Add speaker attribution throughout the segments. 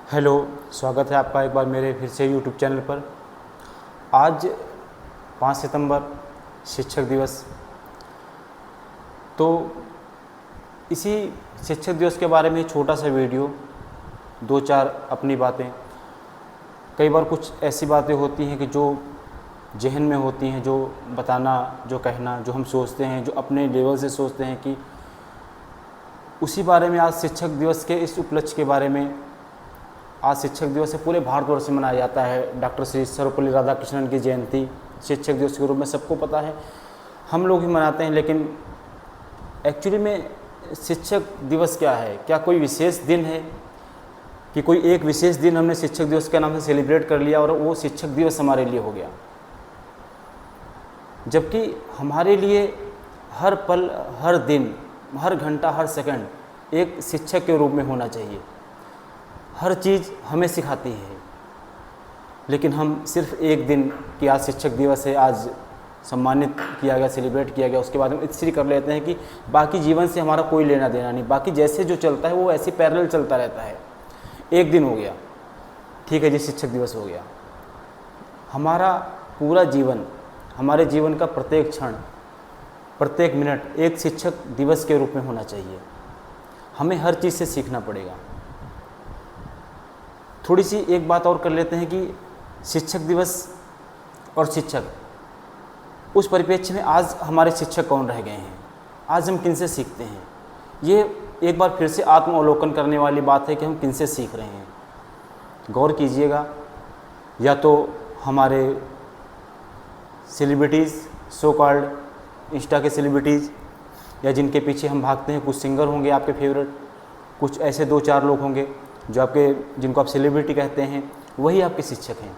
Speaker 1: Hello, स्वागत है आपका एक बार मेरे फिर से यूट्यूब चैनल पर। आज 5 सितंबर शिक्षक दिवस। तो इसी शिक्षक दिवस के बारे में छोटा सा वीडियो, 2-4 अपनी बातें। कई बार कुछ ऐसी बातें होती हैं कि जो जहन में होती हैं, जो बताना, जो कहना, जो हम सोचते हैं, जो अपने लेवल से सोचते हैं कि उसी बारे में आज शिक्षक दिवस के इस उपलक्ष्य के बारे में। आज शिक्षक दिवस से पूरे भारतवर्ष में मनाया जाता है। डॉक्टर श्री सर्वपल्ली राधाकृष्णन की जयंती शिक्षक दिवस के रूप में सबको पता है, हम लोग ही मनाते हैं। लेकिन एक्चुअली में शिक्षक दिवस क्या है? क्या कोई विशेष दिन है कि कोई एक विशेष दिन हमने शिक्षक दिवस के नाम से सेलिब्रेट कर लिया और वो शिक्षक दिवस हमारे लिए हो गया? जबकि हमारे लिए हर पल, हर दिन, हर घंटा, हर सेकंड एक शिक्षक के रूप में होना चाहिए। हर चीज़ हमें सिखाती है। लेकिन हम सिर्फ एक दिन कि आज शिक्षक दिवस है, आज सम्मानित किया गया, सेलिब्रेट किया गया, उसके बाद हम इसलिए कर लेते हैं कि बाकी जीवन से हमारा कोई लेना देना नहीं, बाकी जैसे जो चलता है वो ऐसे पैरेलल चलता रहता है। एक दिन हो गया, ठीक है जी, शिक्षक दिवस हो गया। हमारा पूरा जीवन, हमारे जीवन का प्रत्येक क्षण, प्रत्येक मिनट एक शिक्षक दिवस के रूप में होना चाहिए। हमें हर चीज़ से सीखना पड़ेगा। थोड़ी सी एक बात और कर लेते हैं कि शिक्षक दिवस और शिक्षक, उस परिप्रेक्ष्य में आज हमारे शिक्षक कौन रह गए हैं, आज हम किनसे सीखते हैं। ये एक बार फिर से आत्मावलोकन करने वाली बात है कि हम किनसे सीख रहे हैं। गौर कीजिएगा, या तो हमारे सेलिब्रिटीज़, सो कॉल्ड इंस्टा के सेलिब्रिटीज़, या जिनके पीछे हम भागते हैं, कुछ सिंगर होंगे आपके फेवरेट, कुछ ऐसे 2-4 लोग होंगे जो आपके, जिनको आप सेलिब्रिटी कहते हैं, वही आपके शिक्षक हैं।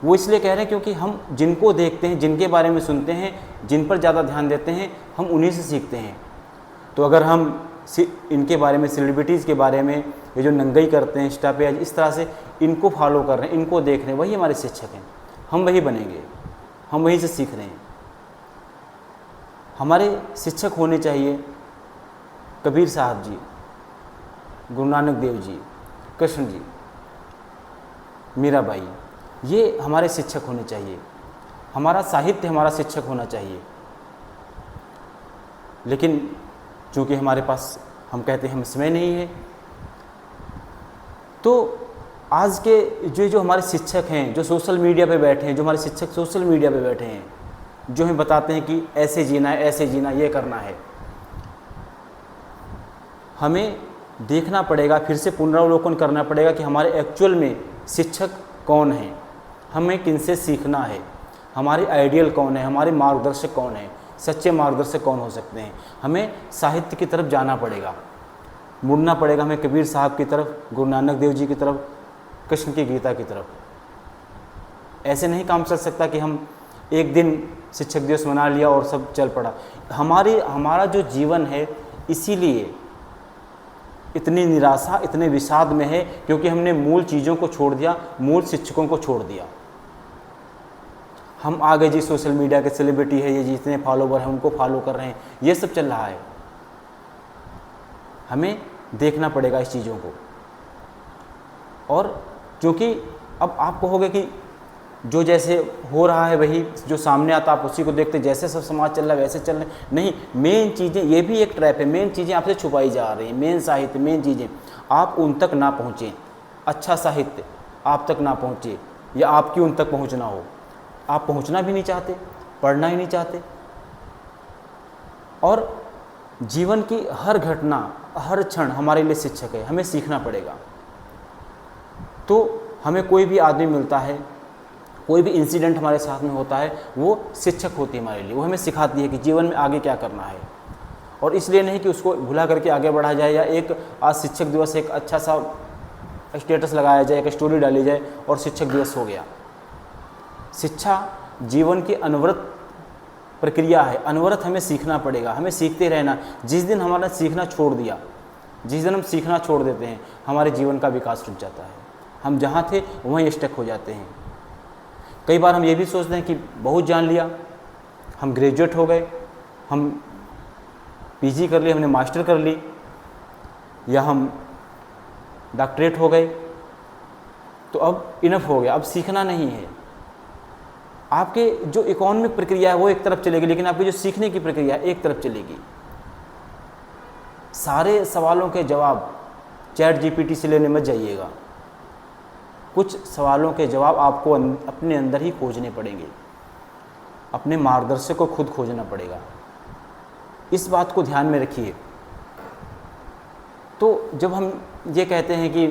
Speaker 1: वो इसलिए कह रहे हैं क्योंकि हम जिनको देखते हैं, जिनके बारे में सुनते हैं, जिन पर ज़्यादा ध्यान देते हैं, हम उन्हीं से सीखते हैं। तो अगर हम इनके बारे में, सेलिब्रिटीज़ के बारे में, ये जो नंगई करते हैं इंस्टा पे, इस तरह से इनको फॉलो कर रहे हैं, इनको देख रहे हैं, वही हमारे शिक्षक हैं। हम वही बनेंगे, हम वहीं से सीख रहे हैं। हमारे शिक्षक होने चाहिए कबीर साहब जी, गुरु नानक देव जी, कृष्ण जी, मीराबाई, ये हमारे शिक्षक होने चाहिए। हमारा साहित्य हमारा शिक्षक होना चाहिए। लेकिन चूँकि हमारे पास, हम कहते हैं, हम समय नहीं है, तो आज के जो हमारे शिक्षक हैं, जो सोशल मीडिया पे बैठे हैं, जो हमारे शिक्षक सोशल मीडिया पे बैठे हैं, जो हमें बताते हैं कि ऐसे जीना है, ऐसे जीना, ये करना है, हमें देखना पड़ेगा, फिर से पुनरावलोकन करना पड़ेगा कि हमारे एक्चुअल में शिक्षक कौन हैं, हमें किनसे सीखना है, हमारे आइडियल कौन है, हमारे मार्गदर्शक कौन है, सच्चे मार्गदर्शक कौन हो सकते हैं। हमें साहित्य की तरफ जाना पड़ेगा, मुड़ना पड़ेगा हमें कबीर साहब की तरफ, गुरु नानक देव जी की तरफ, कृष्ण की गीता की तरफ। ऐसे नहीं काम चल सकता कि हम एक दिन शिक्षक दिवस मना लिया और सब चल पड़ा। हमारा जो जीवन है इसीलिए इतनी निराशा, इतने विषाद में है, क्योंकि हमने मूल चीज़ों को छोड़ दिया, मूल शिक्षकों को छोड़ दिया। हम आगे जी सोशल मीडिया के सेलिब्रिटी है, ये जितने फॉलोवर हैं उनको फॉलो कर रहे हैं, ये सब चल रहा है। हमें देखना पड़ेगा इस चीज़ों को। और क्योंकि अब आप कहोगे कि जो जैसे हो रहा है वही जो सामने आता, आप उसी को देखते, जैसे सब समाज चल रहा है वैसे चल रहे नहीं। मेन चीज़ें, ये भी एक ट्रैप है, मेन चीज़ें आपसे छुपाई जा रही हैं। मेन साहित्य, मेन चीज़ें आप उन तक ना पहुँचें, अच्छा साहित्य आप तक ना पहुँचे, या आपकी उन तक पहुँचना हो, आप पहुँचना भी नहीं चाहते, पढ़ना ही नहीं चाहते। और जीवन की हर घटना, हर क्षण हमारे लिए शिक्षक है, हमें सीखना पड़ेगा। तो हमें कोई भी आदमी मिलता है, कोई भी इंसिडेंट हमारे साथ में होता है, वो शिक्षक होती है हमारे लिए। वो हमें सिखाती है कि जीवन में आगे क्या करना है। और इसलिए नहीं कि उसको भुला करके आगे बढ़ा जाए, या एक आज शिक्षक दिवस एक अच्छा सा स्टेटस लगाया जाए, एक स्टोरी डाली जाए और शिक्षक दिवस हो गया। शिक्षा जीवन की अनवरत प्रक्रिया है, अनवरत हमें सीखना पड़ेगा, हमें सीखते रहना। जिस दिन हमारा सीखना छोड़ दिया, जिस दिन हम सीखना छोड़ देते हैं, हमारे जीवन का विकास रुक जाता है। हम जहाँ थे वहीं स्टक हो जाते हैं। कई बार हम ये भी सोचते हैं कि बहुत जान लिया, हम ग्रेजुएट हो गए, हम पीजी कर लिए, हमने मास्टर कर ली, या हम डॉक्टरेट हो गए तो अब इनफ हो गया, अब सीखना नहीं है। आपके जो इकोनॉमिक प्रक्रिया है वो एक तरफ चलेगी, लेकिन आपकी जो सीखने की प्रक्रिया है एक तरफ चलेगी। सारे सवालों के जवाब चैट जीपीटी से लेने मत जाइएगा, कुछ सवालों के जवाब आपको अपने अंदर ही खोजने पड़ेंगे, अपने मार्गदर्शक को खुद खोजना पड़ेगा। इस बात को ध्यान में रखिए। तो जब हम ये कहते हैं कि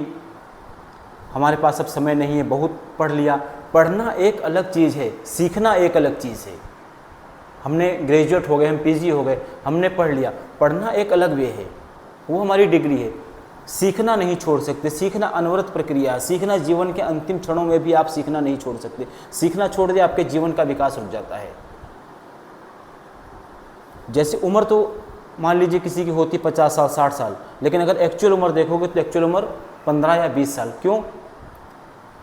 Speaker 1: हमारे पास अब समय नहीं है, बहुत पढ़ लिया, पढ़ना एक अलग चीज़ है, सीखना एक अलग चीज़ है। हमने ग्रेजुएट हो गए, हम पीजी हो गए, हमने पढ़ लिया, पढ़ना एक अलग वे है, वो हमारी डिग्री है। सीखना नहीं छोड़ सकते, सीखना अनवरत प्रक्रिया है। सीखना जीवन के अंतिम क्षणों में भी आप सीखना नहीं छोड़ सकते। सीखना छोड़ दे आपके जीवन का विकास रुक जाता है। जैसे उम्र तो मान लीजिए किसी की होती 50 साल 60 साल, लेकिन अगर एक्चुअल उम्र देखोगे तो एक्चुअल उम्र 15 या 20 साल। क्यों?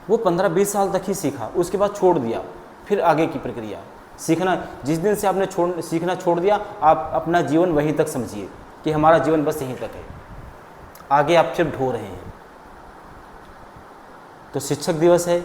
Speaker 1: वो 15-20 साल तक ही सीखा, उसके बाद छोड़ दिया, फिर आगे की प्रक्रिया। सीखना, जिस दिन से आपने सीखना छोड़ दिया, आप अपना जीवन वहीं तक समझिए कि हमारा जीवन बस यहीं तक है, आगे आप सिर्फ ढो रहे हैं। तो शिक्षक दिवस है,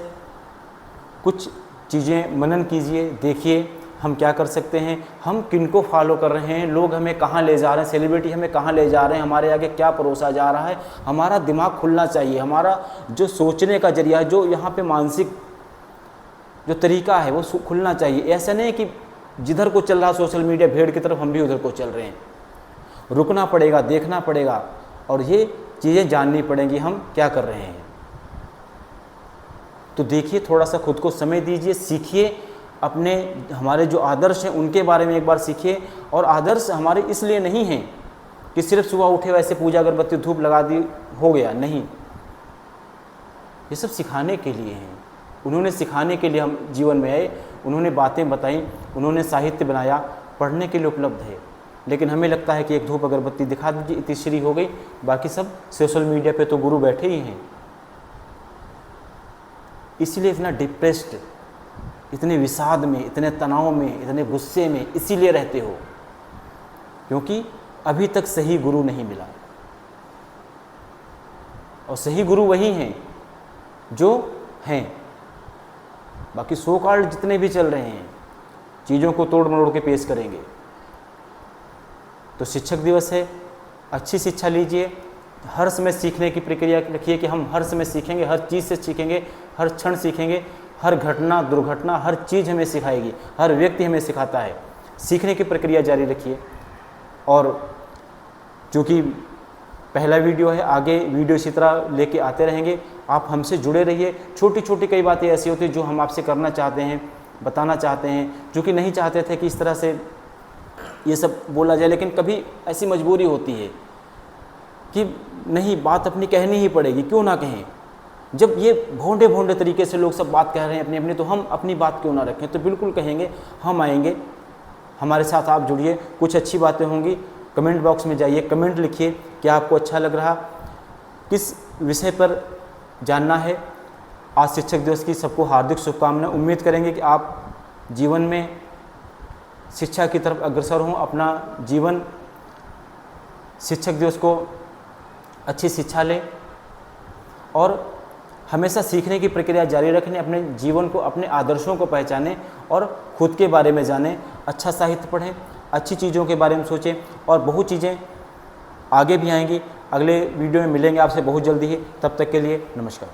Speaker 1: कुछ चीज़ें मनन कीजिए, देखिए हम क्या कर सकते हैं, हम किनको फॉलो कर रहे हैं, लोग हमें कहाँ ले जा रहे हैं, सेलिब्रिटी हमें कहाँ ले जा रहे हैं, हमारे आगे क्या परोसा जा रहा है। हमारा दिमाग खुलना चाहिए, हमारा जो सोचने का जरिया है, जो यहाँ पे मानसिक जो तरीका है वो खुलना चाहिए। ऐसा नहीं कि जिधर को चल रहा सोशल मीडिया भेड़ की तरफ हम भी उधर को चल रहे हैं। रुकना पड़ेगा, देखना पड़ेगा और ये चीज़ें जाननी पड़ेंगी हम क्या कर रहे हैं। तो देखिए, थोड़ा सा खुद को समय दीजिए, सीखिए, अपने हमारे जो आदर्श हैं उनके बारे में एक बार सीखिए। और आदर्श हमारे इसलिए नहीं हैं कि सिर्फ सुबह उठे वैसे पूजा अगरबत्ती धूप लगा दी हो गया, नहीं, ये सब सिखाने के लिए हैं। उन्होंने सिखाने के लिए हम जीवन में आए, उन्होंने बातें बताई, उन्होंने साहित्य बनाया, पढ़ने के लिए उपलब्ध है। लेकिन हमें लगता है कि एक धूप अगरबत्ती दिखा दीजिए, इतिश्री हो गई, बाकी सब सोशल मीडिया पे तो गुरु बैठे ही हैं। इसीलिए इतना डिप्रेस्ड, इतने विषाद में, इतने तनाव में, इतने गुस्से में इसीलिए रहते हो क्योंकि अभी तक सही गुरु नहीं मिला। और सही गुरु वही हैं जो हैं, बाकी सो कॉल्ड जितने भी चल रहे हैं चीज़ों को तोड़ मरोड़ के पेश करेंगे। तो शिक्षक दिवस है, अच्छी शिक्षा लीजिए, हर समय सीखने की प्रक्रिया रखिए कि हम हर समय सीखेंगे, हर चीज़ से सीखेंगे, हर क्षण सीखेंगे, हर घटना दुर्घटना हर चीज़ हमें सिखाएगी, हर व्यक्ति हमें सिखाता है। सीखने की प्रक्रिया जारी रखिए। और चूँकि पहला वीडियो है, आगे वीडियो इसी तरह लेके आते रहेंगे। आप हमसे जुड़े रहिए। छोटी छोटी कई बातें ऐसी होती हैं जो हम आपसे करना चाहते हैं, बताना चाहते हैं, जो कि नहीं चाहते थे कि इस तरह से ये सब बोला जाए, लेकिन कभी ऐसी मजबूरी होती है कि नहीं, बात अपनी कहनी ही पड़ेगी, क्यों ना कहें। जब ये भोंडे भोंडे तरीके से लोग सब बात कह रहे हैं अपनी अपनी, तो हम अपनी बात क्यों ना रखें। तो बिल्कुल कहेंगे, हम आएंगे, हमारे साथ आप जुड़िए, कुछ अच्छी बातें होंगी। कमेंट बॉक्स में जाइए, कमेंट लिखिए क्या आपको अच्छा लग रहा, किस विषय पर जानना है। आज शिक्षक दिवस की सबको हार्दिक शुभकामनाएं। उम्मीद करेंगे कि आप जीवन में शिक्षा की तरफ अग्रसर हों, अपना जीवन शिक्षक दिवस को अच्छी शिक्षा लें और हमेशा सीखने की प्रक्रिया जारी रखें, अपने जीवन को, अपने आदर्शों को पहचानें और खुद के बारे में जानें। अच्छा साहित्य पढ़ें, अच्छी चीज़ों के बारे में सोचें और बहुत चीज़ें आगे भी आएंगी। अगले वीडियो में मिलेंगे आपसे बहुत जल्दी ही, तब तक के लिए नमस्कार।